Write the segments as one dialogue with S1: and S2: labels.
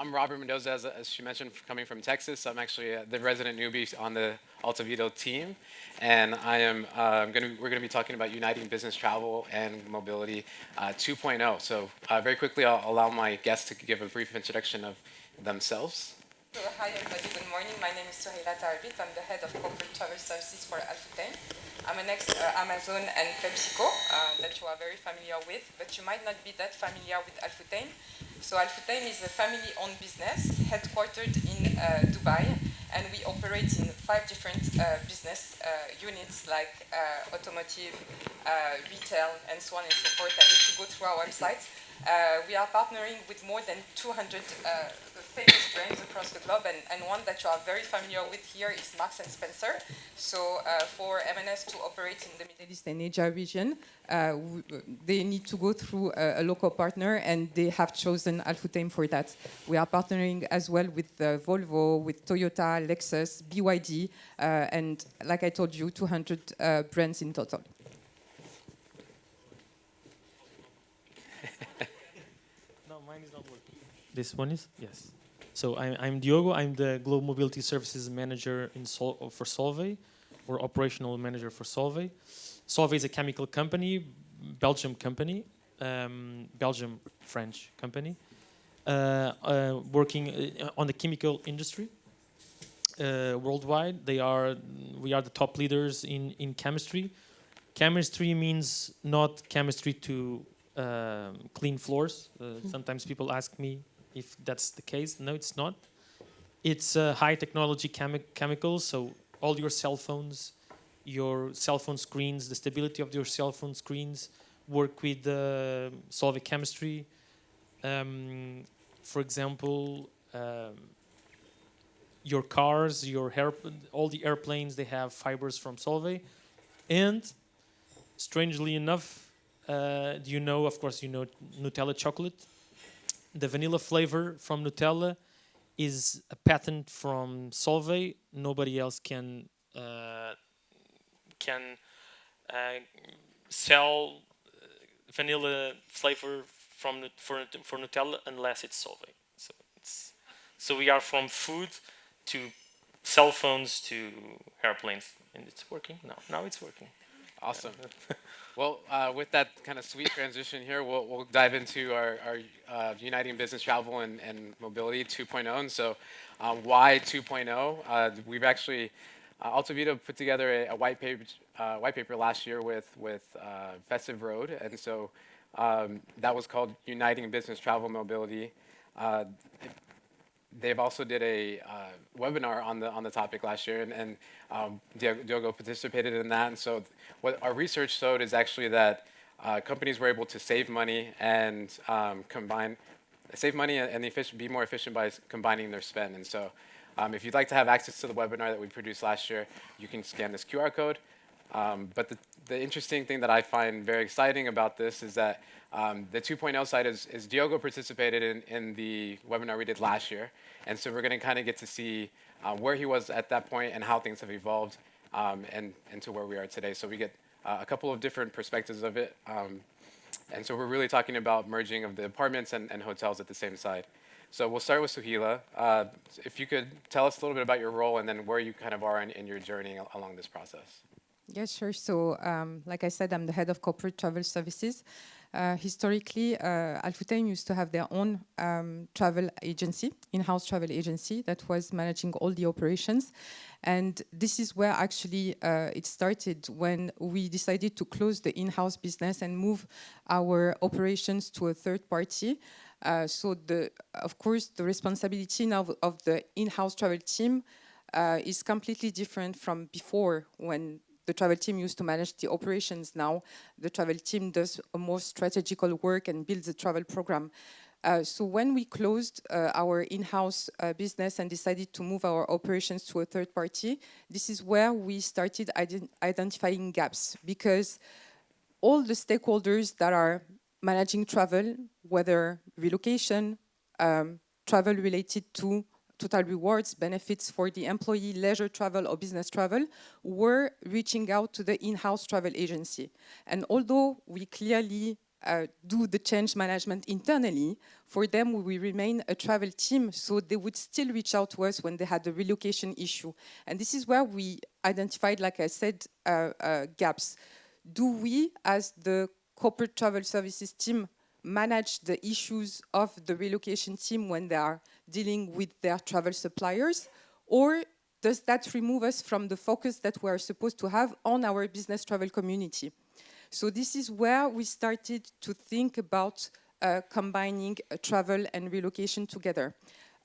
S1: I'm Robert Mendoza, as she mentioned, coming from Texas. I'm actually the resident newbie on the AltoVita team, and we're going to be talking about uniting business travel and mobility 2.0. So very quickly, I'll allow my guests to give a brief introduction of themselves.
S2: So, hi everybody, good morning. My name is Souhilla Taarabit. I'm the head of corporate travel services for Al-Futtaim. I'm an ex-Amazon and PepsiCo that you are very familiar with, but you might not be that familiar with Al-Futtaim. So Al-Futtaim is a family-owned business headquartered in Dubai, and we operate in 5 different business units like automotive, retail, and so on and so forth. And if you go through our website, we are partnering with more than 200 famous brands across the globe, and one that you are very familiar with here is Marks and Spencer. So for M&S to operate in the Middle East and Asia region, they need to go through a local partner, and they have chosen Al-Futtaim for that. We are partnering as well with Volvo, with Toyota, Lexus, BYD, and like I told you, 200 brands in total.
S3: No, mine is not working. This one is? Yes. So I'm Diogo. I'm the Global Mobility Services Manager for Solvay, or Operational Manager for Solvay. Solvay is a chemical company, Belgium company, Belgium-French company, working on the chemical industry worldwide. We are the top leaders in chemistry. Chemistry means not chemistry to clean floors. Sometimes people ask me if that's the case. No, it's not. It's high technology chemicals, so all your cell phones, your cell phone screens, the stability of your cell phone screens work with Solvay chemistry. For example, your cars, all the airplanes, they have fibers from Solvay. And strangely enough, of course, you know Nutella chocolate. The vanilla flavor from Nutella is a patent from Solvay. Nobody else can sell vanilla flavor for Nutella unless it's Solvay. So we are from food to cell phones to airplanes, and it's working now. Now it's working.
S1: Awesome. Well, with that kind of sweet transition here, we'll dive into our Uniting Business Travel and Mobility 2.0. And so why 2.0? We've actually, AltoVita put together a white paper last year with Festive Road. And so that was called Uniting Business Travel Mobility. They've also did a webinar on the topic last year, and Diogo participated in that. And so what our research showed is actually that companies were able to save money and be more efficient by combining their spend. And so if you'd like to have access to the webinar that we produced last year, you can scan this QR code. But the interesting thing that I find very exciting about this is that the 2.0 side is Diogo participated in the webinar we did last year. And so we're going to kind of get to see where he was at that point and how things have evolved and to where we are today. So we get a couple of different perspectives of it. And so we're really talking about merging of the apartments and hotels at the same side. So we'll start with Souhilla. If you could tell us a little bit about your role and then where you kind of are in your journey along this process.
S2: Yes, sure. So, like I said, I'm the head of corporate travel services. Historically, Al-Futtaim used to have their own travel agency, in-house travel agency that was managing all the operations. And this is where actually it started when we decided to close the in-house business and move our operations to a third party. So, of course, the responsibility now of the in-house travel team is completely different from before, when the travel team used to manage the operations. Now the travel team does a more strategical work and builds a travel program. So when we closed our in-house business and decided to move our operations to a third party, this is where we started identifying gaps, because all the stakeholders that are managing travel, whether relocation, travel related to total rewards, benefits for the employee, leisure travel or business travel, were reaching out to the in-house travel agency. And although we clearly do the change management internally. For them, we will remain a travel team, so they would still reach out to us when they had a relocation issue. And this is where we identified, like I said, gaps. Do we, as the corporate travel services team, manage the issues of the relocation team when they are dealing with their travel suppliers? Or does that remove us from the focus that we are supposed to have on our business travel community? So this is where we started to think about combining travel and relocation together.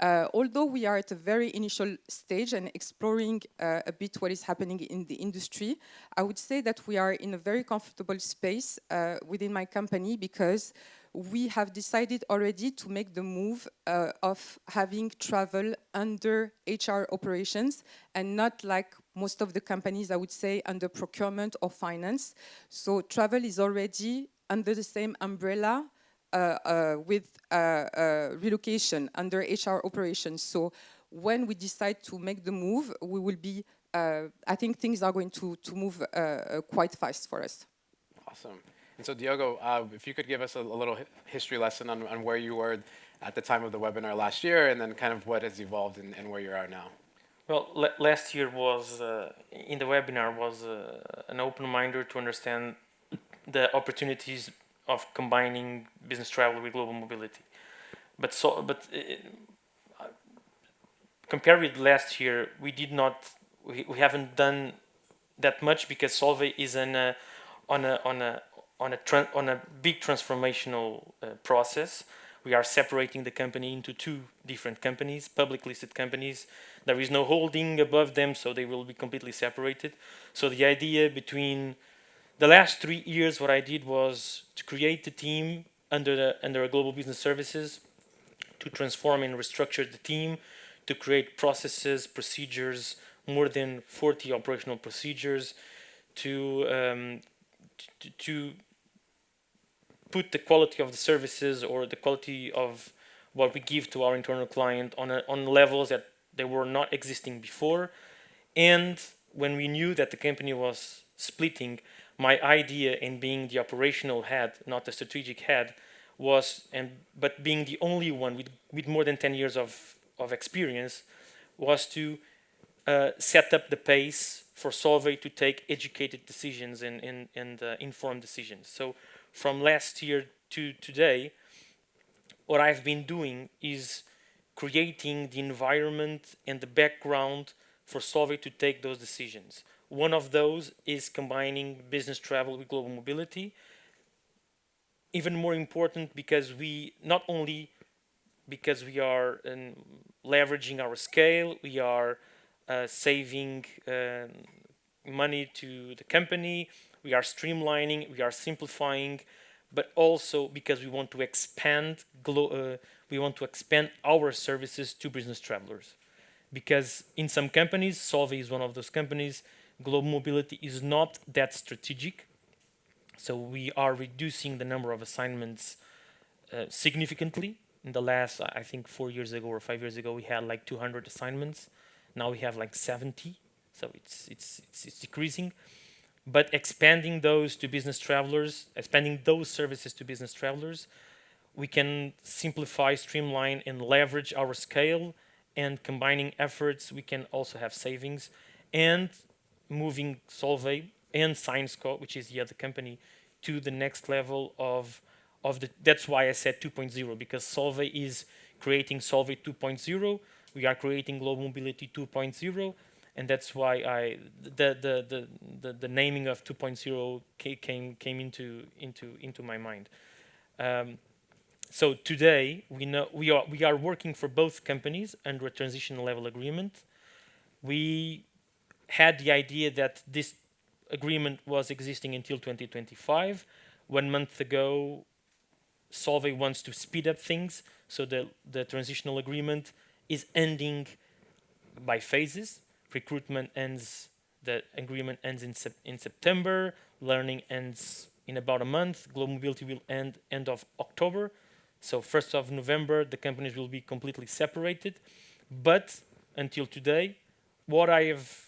S2: Although we are at a very initial stage and exploring a bit what is happening in the industry, I would say that we are in a very comfortable space within my company, because we have decided already to make the move of having travel under HR operations and not like most of the companies, I would say, under procurement or finance. So travel is already under the same umbrella with relocation under HR operations. So when we decide to make the move, we will be, I think things are going to move quite fast for us.
S1: Awesome. And so Diogo, if you could give us a little history lesson on where you were at the time of the webinar last year, and then kind of what has evolved and where you are now.
S3: Well, last year was, in the webinar, was an open reminder to understand the opportunities of combining business travel with global mobility. But compared with last year, we haven't done that much, because Solvay is on a big transformational process. We are separating the company into two different companies, public listed companies. There is no holding above them, so they will be completely separated. So the idea between the last 3 years, what I did was to create the team under a global business services, to transform and restructure the team, to create processes, procedures, more than 40 operational procedures, to put the quality of the services or the quality of what we give to our internal client on levels that they were not existing before. And when we knew that the company was splitting, my idea in being the operational head, not the strategic head, but being the only one with more than 10 years of experience, was to set up the pace for Solvay to take educated decisions and informed decisions. So from last year to today, what I've been doing is creating the environment and the background for Solvay to take those decisions. One of those is combining business travel with global mobility. Even more important, because we not only because we are leveraging our scale, we are saving money to the company, we are streamlining, we are simplifying, but also because we want to expand our services to business travelers. Because in some companies, Solvay is one of those companies, global mobility is not that strategic. So we are reducing the number of assignments significantly. In the last, I think 4 years ago or 5 years ago, we had like 200 assignments. Now we have like 70. So it's decreasing. But expanding those to business travelers, expanding those services to business travelers, we can simplify, streamline, and leverage our scale. And combining efforts, we can also have savings. And moving Solvay and ScienceCo, which is the other company, to the next level of the. That's why I said 2.0, because Solvay is creating Solvay 2.0. We are creating Global Mobility 2.0, and that's why the naming of 2.0 came into my mind. So today we are working for both companies under a transitional level agreement. We had the idea that this agreement was existing until 2025. 1 month ago, Solvay wants to speed up things, so the transitional agreement is ending by phases. Recruitment ends, the agreement ends in September, learning ends in about a month, global mobility will end of October. So 1st of November, the companies will be completely separated. But until today, what I have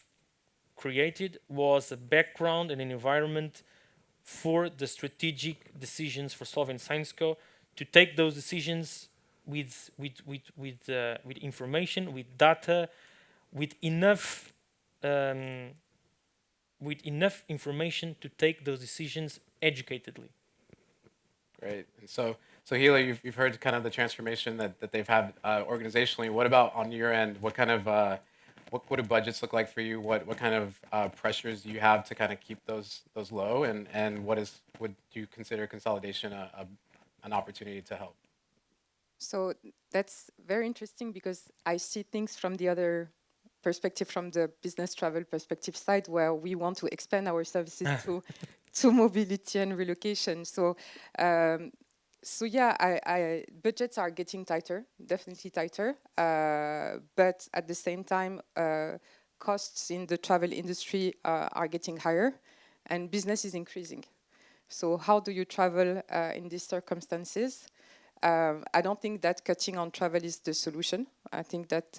S3: created was a background and an environment for the strategic decisions for Solvay and Syensco to take those decisions with information, with data, with enough information to take those decisions educatedly.
S1: Great. And so Souhilla, you've heard kind of the transformation that they've had organizationally. What about on your end? What kind of what do budgets look like for you? What kind of pressures do you have to kind of keep those low? And would you consider consolidation an opportunity to help?
S2: So that's very interesting because I see things from the other perspective, from the business travel perspective side, where we want to expand our services to mobility and relocation. So yeah, budgets are getting tighter, definitely tighter. But at the same time, costs in the travel industry are getting higher, and business is increasing. So how do you travel in these circumstances? I don't think that cutting on travel is the solution. I think that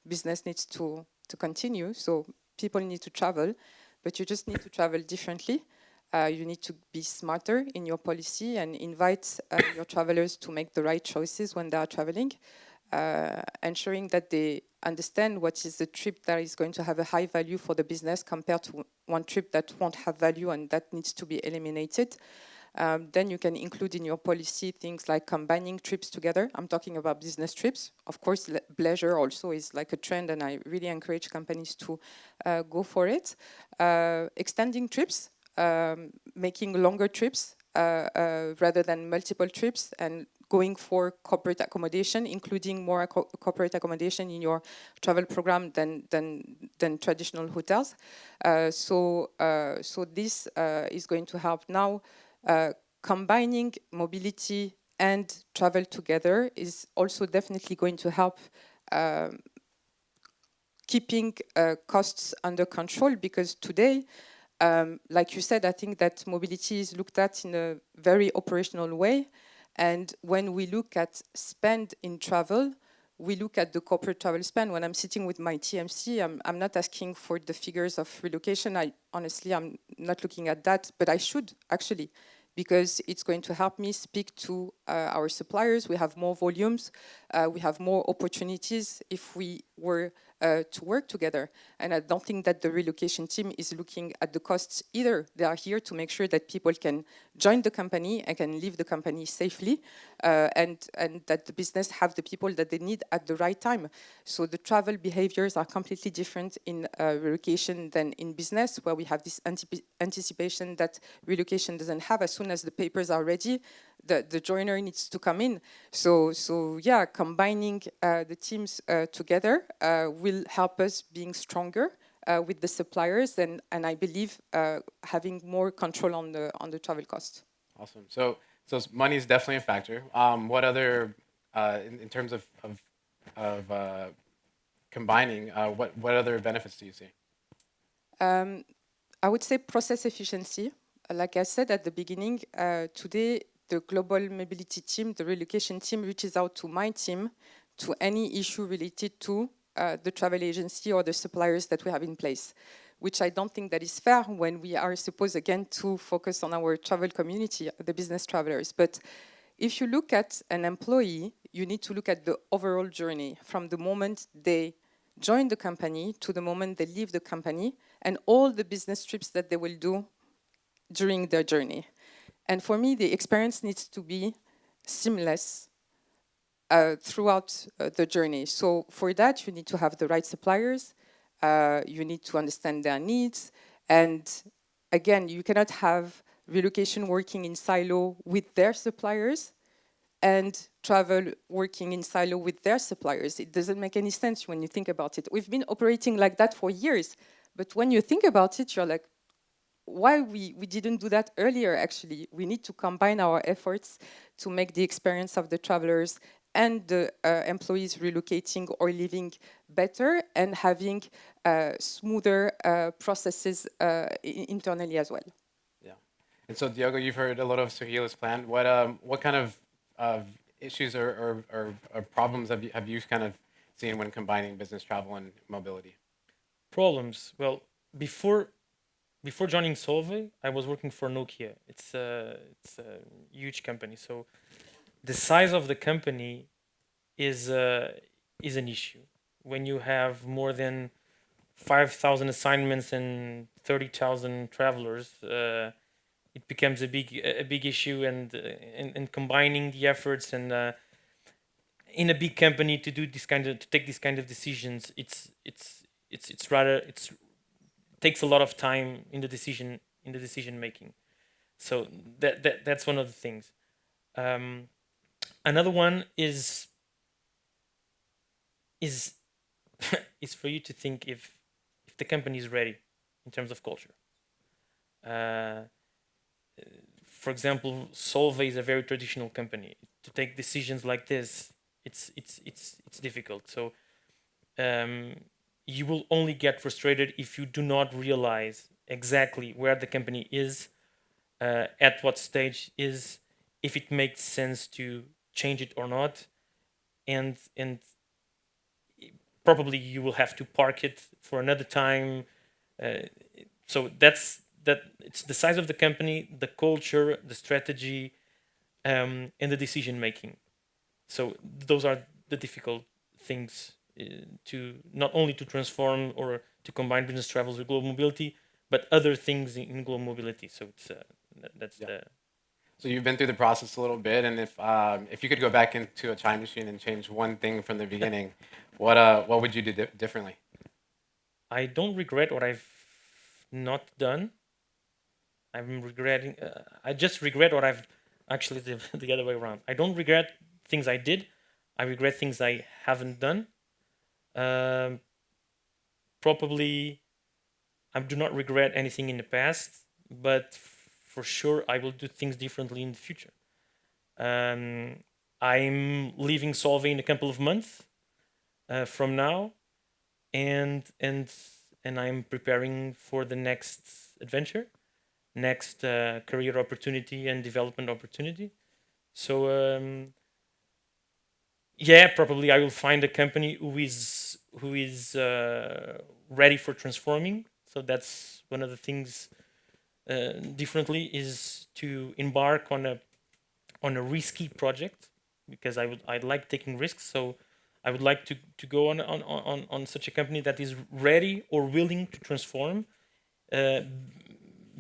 S2: business needs to continue. So people need to travel, but you just need to travel differently. You need to be smarter in your policy and invite your travelers to make the right choices when they are traveling, ensuring that they understand what is the trip that is going to have a high value for the business compared to one trip that won't have value and that needs to be eliminated. Then you can include in your policy things like combining trips together. I'm talking about business trips. Of course, leisure also is like a trend, and I really encourage companies to go for it. Extending trips, making longer trips rather than multiple trips, and going for corporate accommodation, including more corporate accommodation in your travel program than traditional hotels. So this is going to help now. Combining mobility and travel together is also definitely going to help keeping costs under control, because today, like you said, I think that mobility is looked at in a very operational way. And when we look at spend in travel, we look at the corporate travel spend. When I'm sitting with my TMC, I'm not asking for the figures of relocation. Honestly, I'm not looking at that, but I should actually, because it's going to help me speak to our suppliers. We have more volumes, we have more opportunities if we were to work together. And I don't think that the relocation team is looking at the costs either. They are here to make sure that people can join the company and can leave the company safely, and that the business have the people that they need at the right time. So the travel behaviors are completely different in relocation than in business, where we have this anticipation that relocation doesn't have. As soon as the papers are ready, the joiner needs to come in. So yeah, combining the teams together will help us being stronger with the suppliers, and I believe having more control on the travel cost.
S1: Awesome. So money is definitely a factor. What other in terms of combining? What other benefits do you see?
S2: I would say process efficiency. Like I said at the beginning, today the global mobility team, the relocation team, reaches out to my team to any issue related to the travel agency or the suppliers that we have in place, which I don't think that is fair when we are supposed, again, to focus on our travel community, the business travelers. But if you look at an employee, you need to look at the overall journey from the moment they join the company to the moment they leave the company, and all the business trips that they will do during their journey. And for me, the experience needs to be seamless throughout the journey. So for that, you need to have the right suppliers, you need to understand their needs, and again, you cannot have relocation working in silo with their suppliers and travel working in silo with their suppliers. It doesn't make any sense when you think about it. We've been operating like that for years, but when you think about it, you're like, why we didn't do that earlier, actually. We need to combine our efforts to make the experience of the travelers and the employees relocating or leaving better, and having smoother processes internally as well.
S1: Yeah. And so, Diogo, you've heard a lot of Souhilla's plan. What kind of issues or problems have you kind of seen when combining business travel and mobility?
S3: Problems. Well, before before joining Solvay, I was working for Nokia. It's a huge company. So the size of the company is is an issue. When you have more than 5,000 assignments and 30,000 travelers, it becomes a big issue, and combining the efforts and in a big company to do this kind of to take this kind of decisions, it's rather it's takes a lot of time in the decision making. So that's one of the things. Um, Another one is is for you to think if the company is ready in terms of culture. Uh, for example, Solvay is a very traditional company. To take decisions like this, it's difficult. So um, you will only get frustrated if you do not realize exactly where the company is, at what stage is, if it makes sense to change it or not, and probably you will have to park it for another time. Uh, so that it's the size of the company, the culture, the strategy, and the decision making. So those are the difficult things to not only to transform or to combine business travels with global mobility, but other things in global mobility. So it's that's
S1: Yeah.
S3: the
S1: So you've been through the process a little bit, and if you could go back into a time machine and change one thing from the beginning, what would you do differently?
S3: I don't regret what I've not done. I'm regretting. I just regret what I've actually the other way around. I don't regret things I did. I regret things I haven't done. Um, Probably I do not regret anything in the past, but for sure I will do things differently in the future. Um, I'm leaving Solvay in a couple of months from now, and and and I'm preparing for the next adventure, next career opportunity and development opportunity. So yeah, probably I will find a company who is ready for transforming. So that's one of the things differently is to embark on a risky project, because I like taking risks. So I would like to go on such a company that is ready or willing to transform uh,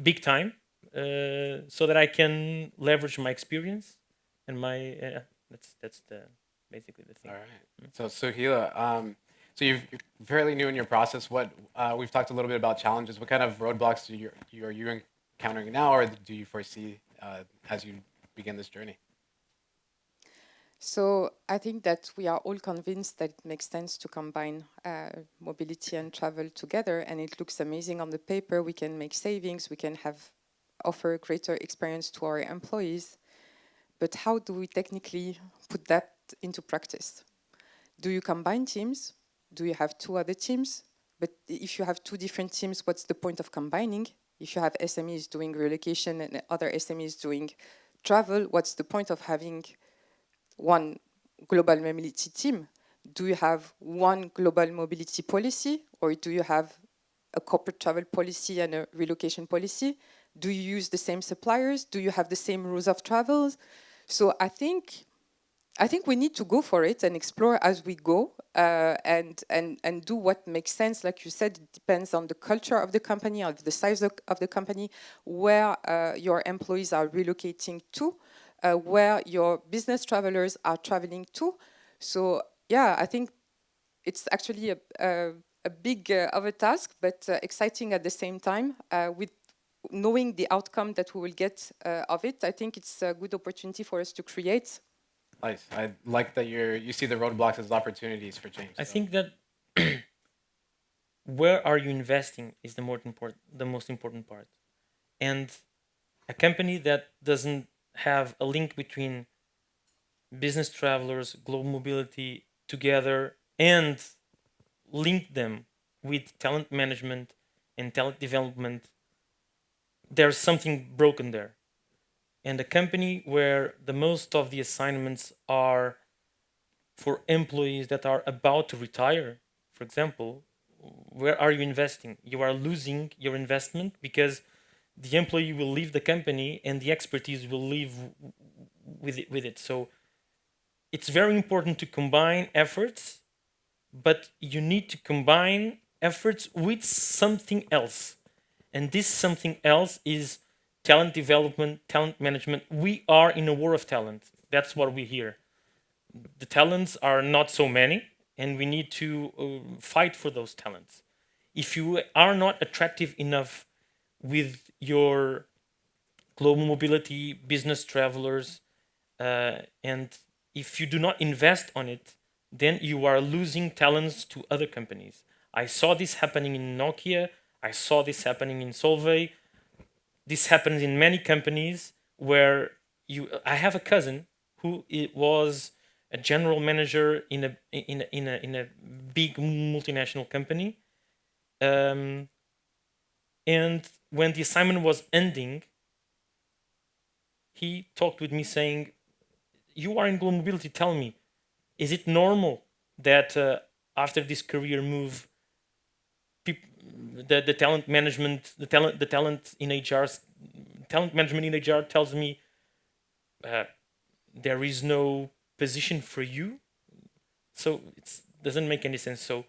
S3: big time, so that I can leverage my experience and my that's the basically the thing.
S1: All right. So Souhilla, so you're fairly new in your process. What we've talked a little bit about challenges. What kind of roadblocks are you encountering now, or do you foresee as you begin this journey?
S2: So I think that we are all convinced that it makes sense to combine mobility and travel together, and it looks amazing on the paper. We can make savings, we can have offer greater experience to our employees. But how do we technically put that into practice? Do you combine teams? Do you have two other teams? But if you have two different teams, what's the point of combining? If you have SMEs doing relocation and other SMEs doing travel, what's the point of having one global mobility team? Do you have one global mobility policy, or do you have a corporate travel policy and a relocation policy? Do you use the same suppliers? Do you have the same rules of travel? So I think we need to go for it and explore as we go, and do what makes sense. Like you said, it depends on the culture of the company, of the size of the company, where your employees are relocating to, where your business travelers are traveling to. So yeah, I think it's actually a big of a task, but exciting at the same time. With knowing the outcome that we will get of it, I think it's a good opportunity for us to create.
S1: Nice. I like that you see the roadblocks as opportunities for change.
S3: I
S1: So.
S3: think that where are you investing is the most important part, and a company that doesn't have a link between business travelers, global mobility together, and link them with talent management and talent development, there's something broken there. And a company where the most of the assignments are for employees that are about to retire, for example, where are you investing? You are losing your investment because the employee will leave the company and the expertise will leave with it. So it's very important to combine efforts, but you need to combine efforts with something else. And this something else is talent development, talent management. We are in a war of talent. That's what we hear. The talents are not so many, and we need to fight for those talents. If you are not attractive enough with your global mobility, business travelers, and if you do not invest on it, then you are losing talents to other companies. I saw this happening in Nokia. I saw this happening in Solvay. This happens in many companies where you. I have a cousin who was a general manager in a big multinational company, and when the assignment was ending, he talked with me saying, "You are in global mobility. Tell me, is it normal that after this career move, the talent management, the talent in HR, talent management in HR tells me uh, there is no position for you?" So it doesn't make any sense. So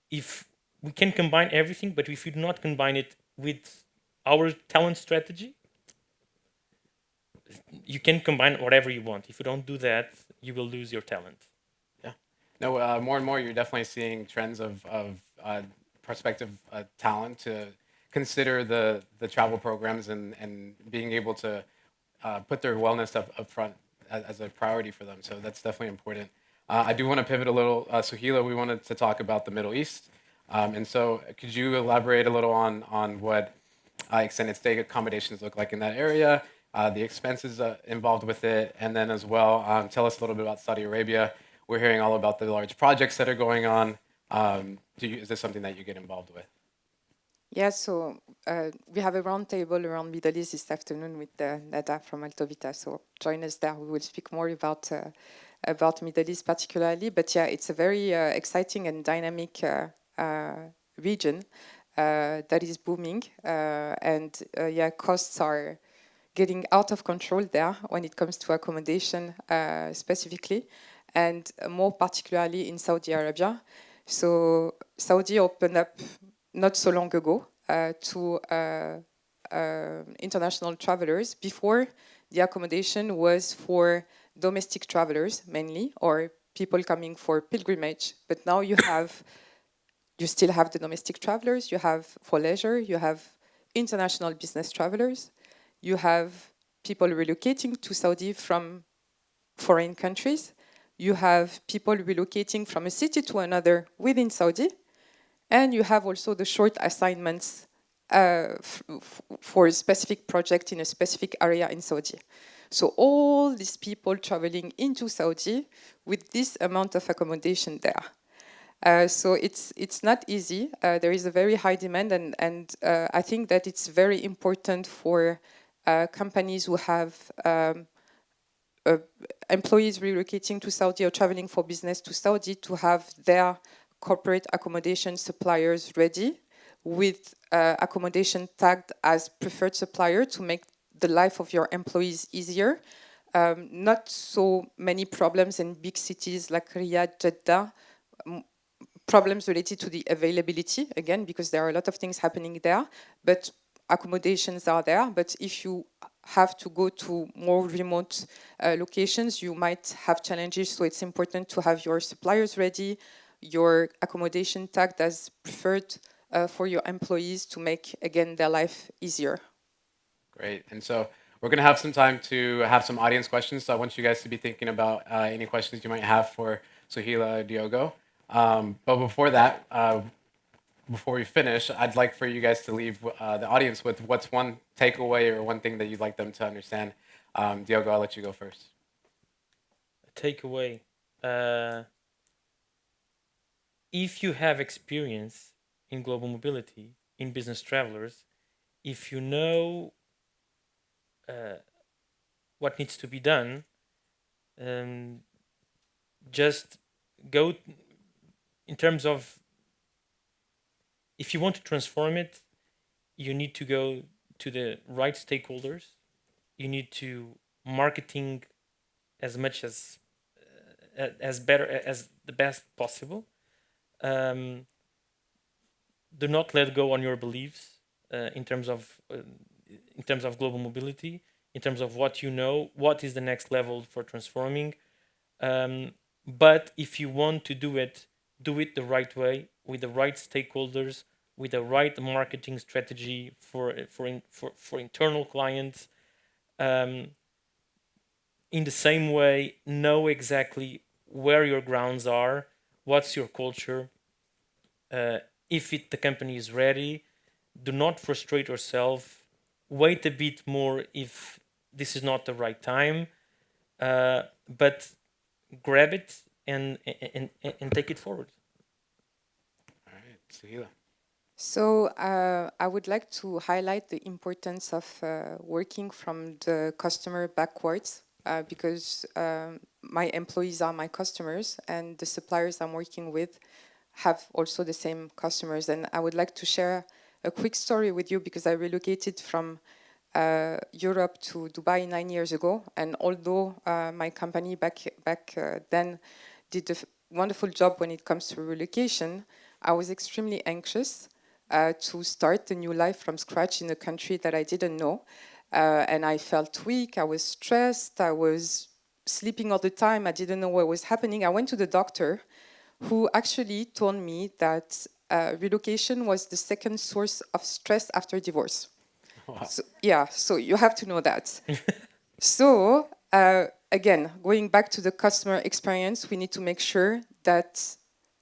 S3: if we can combine everything, but if we do not combine it with our talent strategy, you can combine whatever you want. If you don't do that, you will lose your talent.
S1: Yeah. No, more and more, you're definitely seeing trends of prospective talent to consider the travel programs and being able to put their wellness up front as a priority for them. So that's definitely important. I do want to pivot a little. Souhilla, we wanted to talk about the Middle East. And so could you elaborate a little on what extended stay accommodations look like in that area, the expenses involved with it, and then as well, tell us a little bit about Saudi Arabia. We're hearing all about the large projects that are going on. Is this something that you get involved with?
S2: Yeah, so we have a roundtable around Middle East this afternoon with Nada from AltoVita. So join us there. We will speak more about Middle East particularly. But yeah, it's a very exciting and dynamic region that is booming. And yeah, costs are getting out of control there when it comes to accommodation specifically, and more particularly in Saudi Arabia. So Saudi opened up not so long ago to international travelers. Before, the accommodation was for domestic travelers mainly, or people coming for pilgrimage. But now you still have the domestic travelers, you have for leisure, you have international business travelers, you have people relocating to Saudi from foreign countries, you have people relocating from a city to another within Saudi, and you have also the short assignments for a specific project in a specific area in Saudi. So all these people traveling into Saudi with this amount of accommodation there. So it's not easy. There is a very high demand, and I think that it's very important for companies who have employees relocating to Saudi or traveling for business to Saudi to have their corporate accommodation suppliers ready with accommodation tagged as preferred supplier to make the life of your employees easier. Not so many problems in big cities like Riyadh, Jeddah, problems related to the availability, again, because there are a lot of things happening there, but accommodations are there. But if you have to go to more remote locations, you might have challenges. So it's important to have your suppliers ready, your accommodation tagged as preferred for your employees to make, again, their life easier.
S1: Great. And so we're going to have some time to have some audience questions. So I want you guys to be thinking about any questions you might have for Souhilla or Diogo. But before that, before we finish, I'd like for you guys to leave the audience with what's one takeaway or one thing that you'd like them to understand. Diogo, I'll let you go first.
S3: Takeaway. If you have experience in global mobility, in business travelers, if you know what needs to be done, just go in terms of if you want to transform it, you need to go to the right stakeholders. You need to marketing as much as better as the best possible. Um, do not let go on your beliefs in terms of global mobility, in terms of what you know, what is the next level for transforming. But if you want to do it the right way with the right stakeholders, with the right marketing strategy for internal clients. In the same way, know exactly where your grounds are, what's your culture. If the company is ready, do not frustrate yourself. Wait a bit more if this is not the right time, but grab it and take it forward.
S1: All right, Souhilla.
S2: So I would like to highlight the importance of working from the customer backwards because my employees are my customers and the suppliers I'm working with have also the same customers. And I would like to share a quick story with you because I relocated from Europe to Dubai 9 years ago. And although my company back then did a wonderful job when it comes to relocation, I was extremely anxious to start a new life from scratch in a country that I didn't know. And I felt weak, I was stressed, I was sleeping all the time, I didn't know what was happening. I went to the doctor who actually told me that relocation was the second source of stress after divorce.
S1: Wow.
S2: So, yeah, so you have to know that. So again, going back to the customer experience, we need to make sure that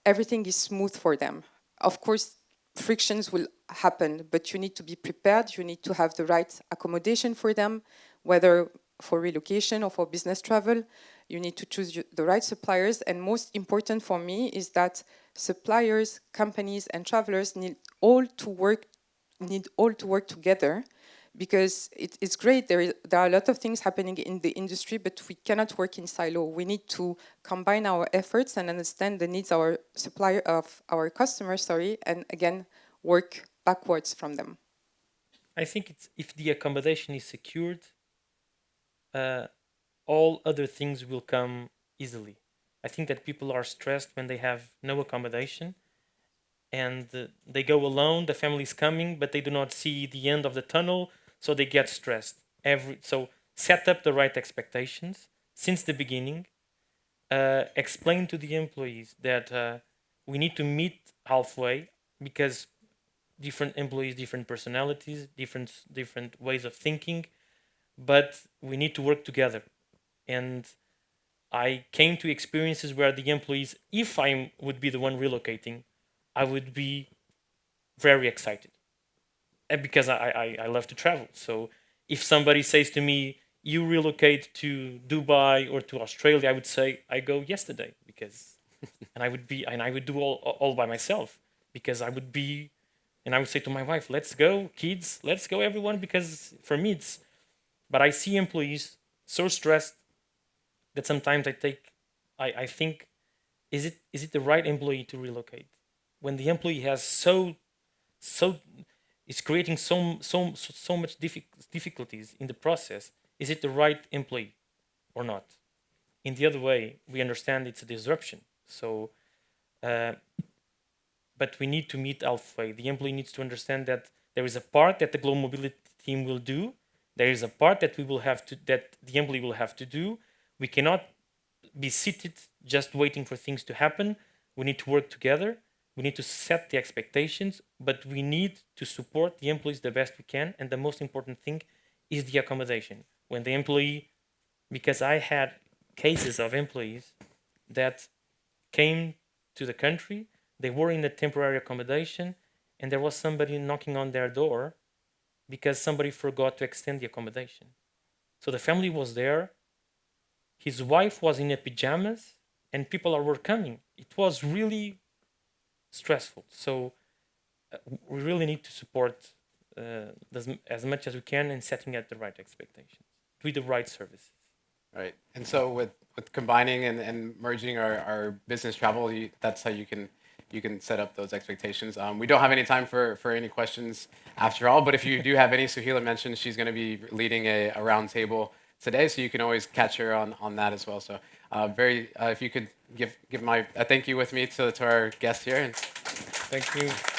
S2: everything is smooth for them. Of course, frictions will happen, but you need to be prepared. You need to have the right accommodation for them, whether for relocation or for business travel. You need to choose the right suppliers. And most important for me is that suppliers, companies, and travelers need all to work together, because it's great. There are a lot of things happening in the industry, but we cannot work in silo. We need to combine our efforts and understand the needs of our customers, and again, work backwards from them.
S3: I think it's if the accommodation is secured, all other things will come easily. I think that people are stressed when they have no accommodation and they go alone. The family is coming, but they do not see the end of the tunnel, so they get stressed. So set up the right expectations since the beginning. Explain to the employees that we need to meet halfway because different employees, different personalities, different ways of thinking, but we need to work together. And I came to experiences where the employees, if I would be the one relocating, I would be very excited because I love to travel. So if somebody says to me, you relocate to Dubai or to Australia, I would say I go yesterday because, and I would do all by myself because I would be, and I would say to my wife, let's go, kids, let's go, everyone, because for me it's, but I see employees so stressed that sometimes I think, is it the right employee to relocate? When the employee has so is creating so much difficulties in the process, is it the right employee or not? In the other way, we understand it's a disruption. So, but we need to meet halfway. The employee needs to understand that there is a part that the global mobility team will do. There is a part that that the employee will have to do. We cannot be seated just waiting for things to happen. We need to work together. We need to set the expectations, but we need to support the employees the best we can. And the most important thing is the accommodation. When the employee, because I had cases of employees that came to the country, they were in a temporary accommodation, and there was somebody knocking on their door because somebody forgot to extend the accommodation. So the family was there. His wife was in her pajamas, and people were coming. It was really stressful. So we really need to support as much as we can in setting up the right expectations with the right services.
S1: Right. And so with combining and merging our business travel, that's how you can you can set up those expectations. We don't have any time for any questions after all, but if you do have any, Souhilla mentioned she's going to be leading a round table today, so you can always catch her on that as well. So if you could give a thank you with me to our guest here.
S3: Thank you.